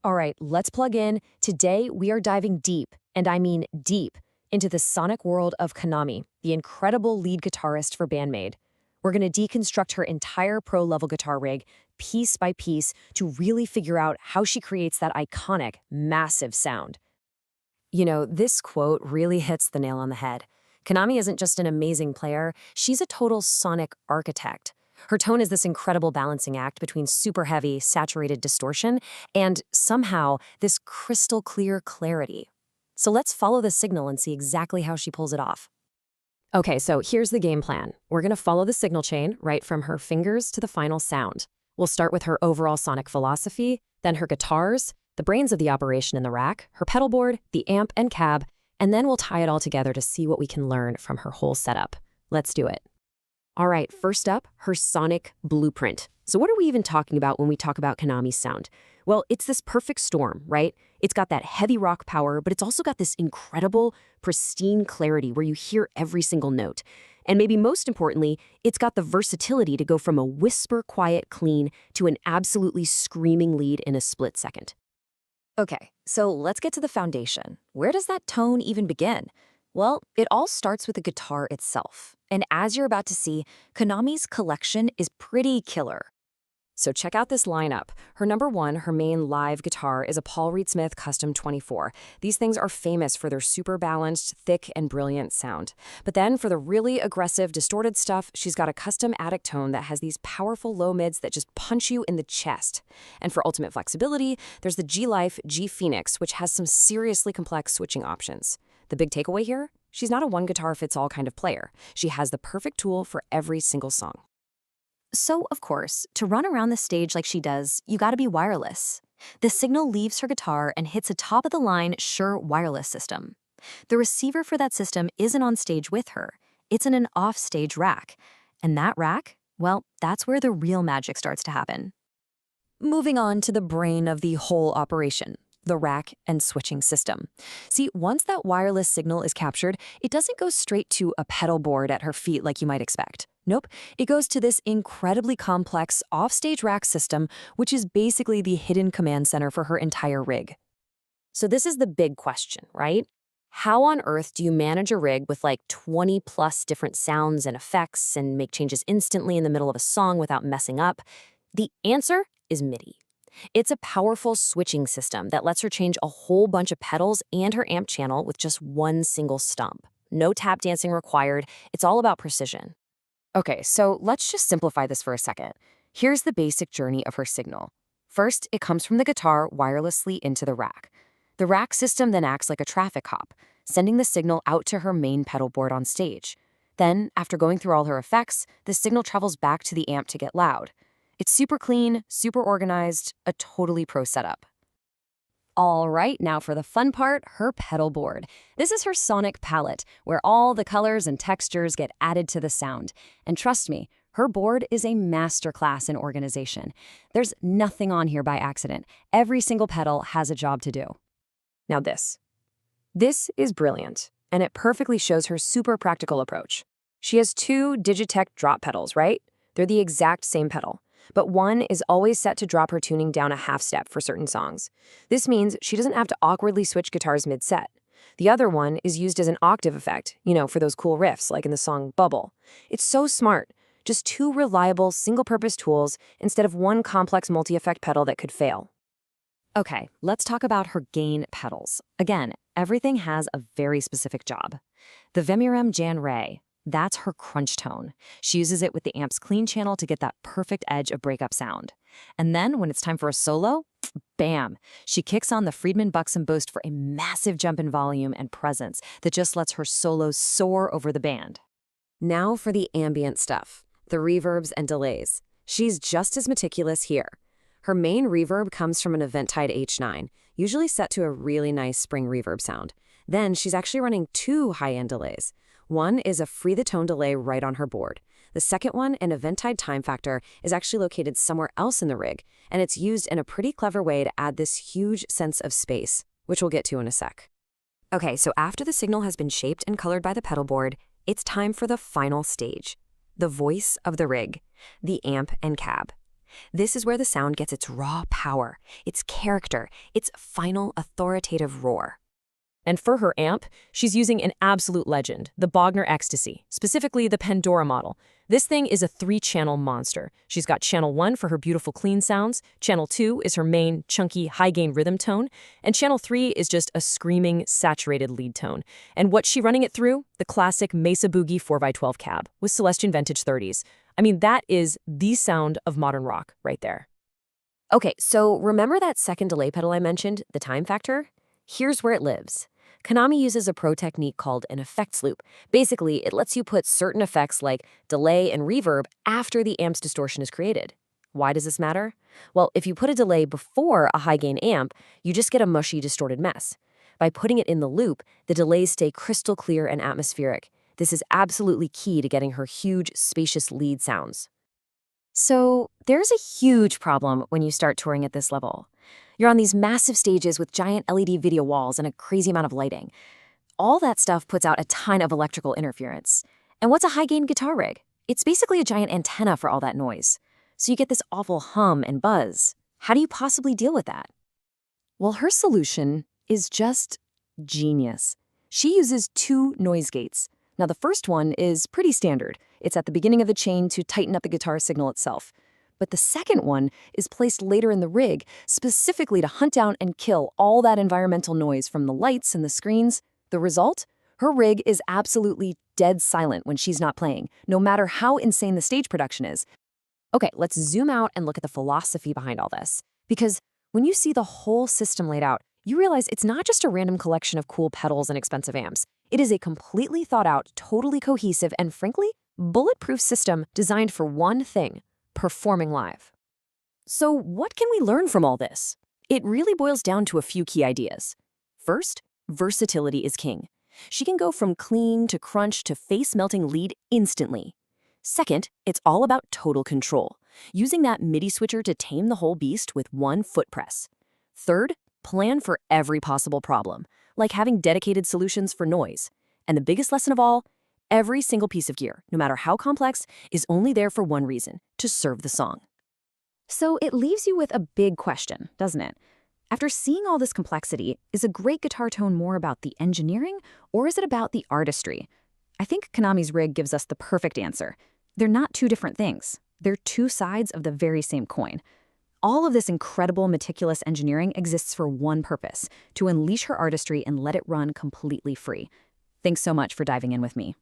All right, let's plug in. Today, we are diving deep, and I mean deep, into the sonic world of KANAMI, the incredible lead guitarist for BAND-MAID. We're going to deconstruct her entire pro-level guitar rig, piece by piece, to really figure out how she creates that iconic, massive sound. You know, this quote really hits the nail on the head. KANAMI isn't just an amazing player, she's a total sonic architect. Her tone is this incredible balancing act between super heavy, saturated distortion and somehow this crystal clear clarity. So let's follow the signal and see exactly how she pulls it off. Okay, so here's the game plan. We're going to follow the signal chain right from her fingers to the final sound. We'll start with her overall sonic philosophy, then her guitars, the brains of the operation in the rack, her pedalboard, the amp and cab, and then we'll tie it all together to see what we can learn from her whole setup. Let's do it. All right, first up, her sonic blueprint. So what are we even talking about when we talk about KANAMI's sound? Well, it's this perfect storm, right? It's got that heavy rock power, but it's also got this incredible, pristine clarity where you hear every single note. And maybe most importantly, it's got the versatility to go from a whisper quiet clean to an absolutely screaming lead in a split second. Okay, so let's get to the foundation. Where does that tone even begin? Well, it all starts with the guitar itself. And as you're about to see, KANAMI's collection is pretty killer. So check out this lineup. Her number one, her main live guitar, is a Paul Reed Smith Custom 24. These things are famous for their super balanced, thick, and brilliant sound. But then for the really aggressive, distorted stuff, she's got a custom attic tone that has these powerful low mids that just punch you in the chest. And for ultimate flexibility, there's the G-Life G Phoenix, which has some seriously complex switching options. The big takeaway here? She's not a one-guitar-fits-all kind of player. She has the perfect tool for every single song. So, of course, to run around the stage like she does, you gotta be wireless. The signal leaves her guitar and hits a top-of-the-line Shure wireless system. The receiver for that system isn't on stage with her. It's in an off-stage rack. And that rack, well, that's where the real magic starts to happen. Moving on to the brain of the whole operation, the rack and switching system. See, once that wireless signal is captured, it doesn't go straight to a pedal board at her feet like you might expect. Nope, it goes to this incredibly complex offstage rack system, which is basically the hidden command center for her entire rig. So this is the big question, right? How on earth do you manage a rig with like 20 plus different sounds and effects and make changes instantly in the middle of a song without messing up? The answer is MIDI. It's a powerful switching system that lets her change a whole bunch of pedals and her amp channel with just one single stump. No tap dancing required. It's all about precision. Okay, so let's just simplify this for a second. Here's the basic journey of her signal. First, it comes from the guitar wirelessly into the rack. The rack system then acts like a traffic cop, sending the signal out to her main pedal board on stage. Then, after going through all her effects, the signal travels back to the amp to get loud. It's super clean, super organized, a totally pro setup. All right, now for the fun part, her pedal board. This is her sonic palette, where all the colors and textures get added to the sound. And trust me, her board is a masterclass in organization. There's nothing on here by accident. Every single pedal has a job to do. Now this. This is brilliant, and it perfectly shows her super practical approach. She has two Digitech drop pedals, right? They're the exact same pedal. But one is always set to drop her tuning down a half step for certain songs. This means she doesn't have to awkwardly switch guitars mid-set. The other one is used as an octave effect, you know, for those cool riffs like in the song Bubble. It's so smart. Just two reliable, single-purpose tools instead of one complex multi-effect pedal that could fail. Okay, let's talk about her gain pedals. Again, everything has a very specific job. The Vemirem Jan Ray. That's her crunch tone. She uses it with the amp's clean channel to get that perfect edge of breakup sound. And then when it's time for a solo, bam, she kicks on the Friedman Buxom Boost for a massive jump in volume and presence that just lets her solos soar over the band. Now for the ambient stuff, the reverbs and delays. She's just as meticulous here. Her main reverb comes from an Eventide H9, usually set to a really nice spring reverb sound. Then she's actually running two high-end delays. One is a free the tone delay right on her board. The second one, an Eventide time factor, is actually located somewhere else in the rig, and it's used in a pretty clever way to add this huge sense of space, which we'll get to in a sec. Okay, so after the signal has been shaped and colored by the pedal board, it's time for the final stage, the voice of the rig, the amp and cab. This is where the sound gets its raw power, its character, its final authoritative roar. And for her amp, she's using an absolute legend, the Bogner Ecstasy, specifically the Pandora model. This thing is a 3-channel monster. She's got channel 1 for her beautiful clean sounds, channel 2 is her main, chunky, high-gain rhythm tone, and channel 3 is just a screaming, saturated lead tone. And what's she running it through? The classic Mesa Boogie 4x12 cab with Celestion Vintage 30s. I mean, that is the sound of modern rock right there. Okay, so remember that second delay pedal I mentioned, the time factor? Here's where it lives. KANAMI uses a pro technique called an effects loop. Basically, it lets you put certain effects like delay and reverb after the amp's distortion is created. Why does this matter? Well, if you put a delay before a high-gain amp, you just get a mushy, distorted mess. By putting it in the loop, the delays stay crystal clear and atmospheric. This is absolutely key to getting her huge, spacious lead sounds. So there's a huge problem when you start touring at this level. You're on these massive stages with giant LED video walls and a crazy amount of lighting. All that stuff puts out a ton of electrical interference. And what's a high-gain guitar rig? It's basically a giant antenna for all that noise. So you get this awful hum and buzz. How do you possibly deal with that? Well, her solution is just genius. She uses 2 noise gates. Now, the first one is pretty standard. It's at the beginning of the chain to tighten up the guitar signal itself. But the second one is placed later in the rig, specifically to hunt down and kill all that environmental noise from the lights and the screens. The result? Her rig is absolutely dead silent when she's not playing, no matter how insane the stage production is. Okay, let's zoom out and look at the philosophy behind all this. Because when you see the whole system laid out, you realize it's not just a random collection of cool pedals and expensive amps. It is a completely thought out, totally cohesive, and frankly, bulletproof system designed for one thing: performing live. So what can we learn from all this? It really boils down to a few key ideas. First, versatility is king. She can go from clean to crunch to face-melting lead instantly. Second, it's all about total control, using that MIDI switcher to tame the whole beast with one foot press. Third, plan for every possible problem, like having dedicated solutions for noise. And the biggest lesson of all, every single piece of gear, no matter how complex, is only there for one reason: to serve the song. So it leaves you with a big question, doesn't it? After seeing all this complexity, is a great guitar tone more about the engineering, or is it about the artistry? I think KANAMI's rig gives us the perfect answer. They're not 2 different things. They're 2 sides of the very same coin. All of this incredible, meticulous engineering exists for one purpose: to unleash her artistry and let it run completely free. Thanks so much for diving in with me.